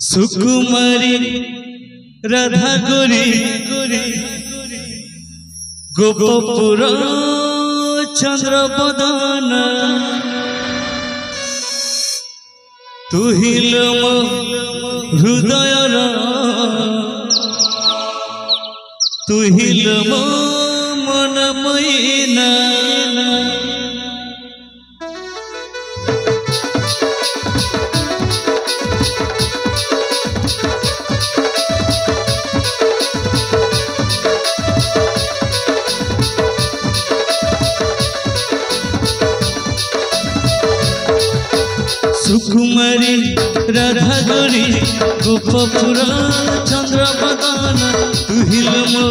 सुकुमारी राधा गोरी गोपपुर चंद्र बदन तुहिल हृदय तुहिल मन मैना सुकुमारी राधा गोरी गोपपुर चंद्र बदन तुहिल मो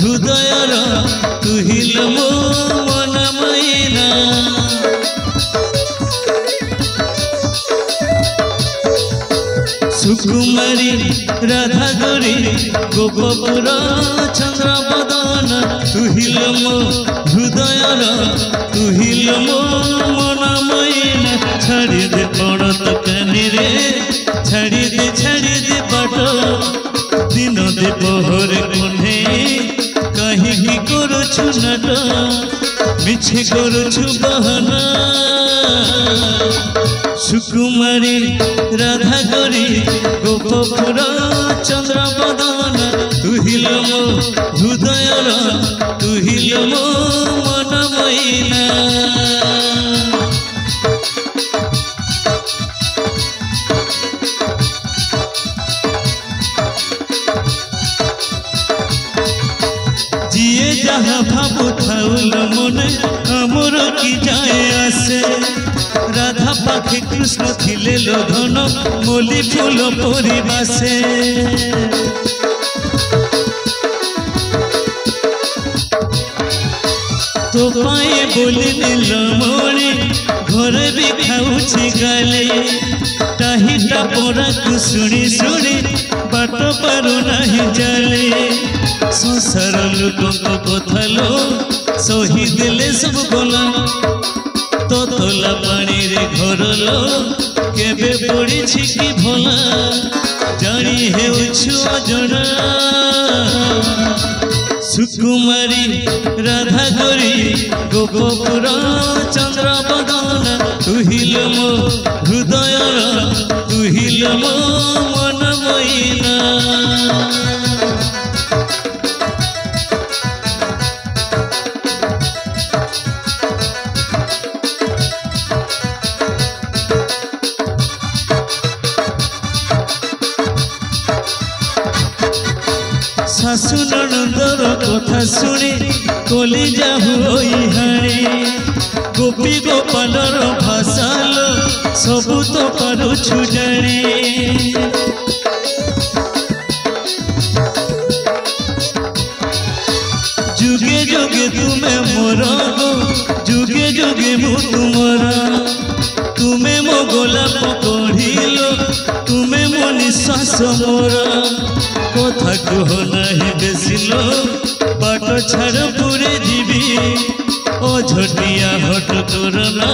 हृदय तुहिल मो मन मैना सुकुमारी राधा गोरी गोपपुर चंद्र बदन तुहिल मो हृदय तुहिल मो मन मैना छाड़ी दे पड़त कानी रे छाड़ी दे बाट दिन दे पहर कोन्हे कहीं करुछु नट मिछे करुछु बहाना सुकुमारी राधा गोरी गोपपुर चंद्र बदन तुहिल मो हृदय तुहिल मो मन मैना जहाँ भावु थाउल मने आमर की जाए आसे राधा पाखे कृष्ण थिले लोधन मोली फूल परिबासे तो पाए बोली नीलमणि घरे भी खाऊची गाले टाहिटा परा को सुनी सुनी बाट पारु नहीं जाले संसार लोक कथा लो सही देले सब गला तो तोला पानी रे घर लो केबे पड़ी कि भला जानी हेउछु अजना सुकुमारी राधा गोरी गोपपुर चंद्र बदन तुहिल मो हृदय तुहिल मो मन मैना सासु ननदर कथा शुणी कलिजा हुई हाणी गोपी गोपालर भाषा लो सबू तो पारुछु जानी जुगे जुगे तुम्हें मोर जुगे जुगे मु तुमरा तुम्हें मो गोलाप कढ़िलो तुम्हें मो निश्वास मोरा कथा कह नहीं बेसिलो बाट छाड़ पूरे जीवी अझटिया हट करना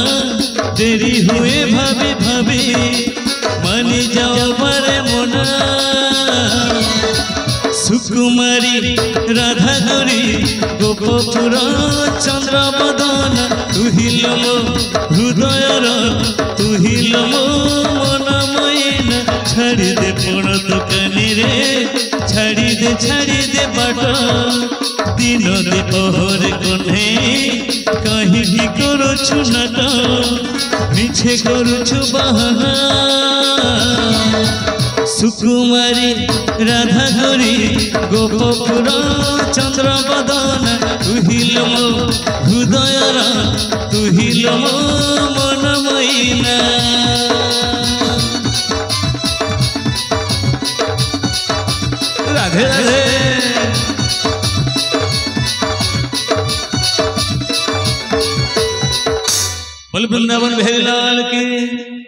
देरी हुए भाभी भाभी मानी जाओ मारे मोना सुकुमारी राधा गोरी गोपपुर चंद्र बदन तुहिल मो हृदय तुहिल मो मन मैना छाड़ी दे पड़त कानी रे छाड़ी दे बाट दिन दे पहर कोन्हे कहीं करुछु नट मिछे करुछु बहाना सुकुमारी राधा गोरी गोपपुर चंद्र बदन तुहिल मो हृदय तुहिल मो मन मैना राधे राधे बोल वृंदावन बिहारी लाल की।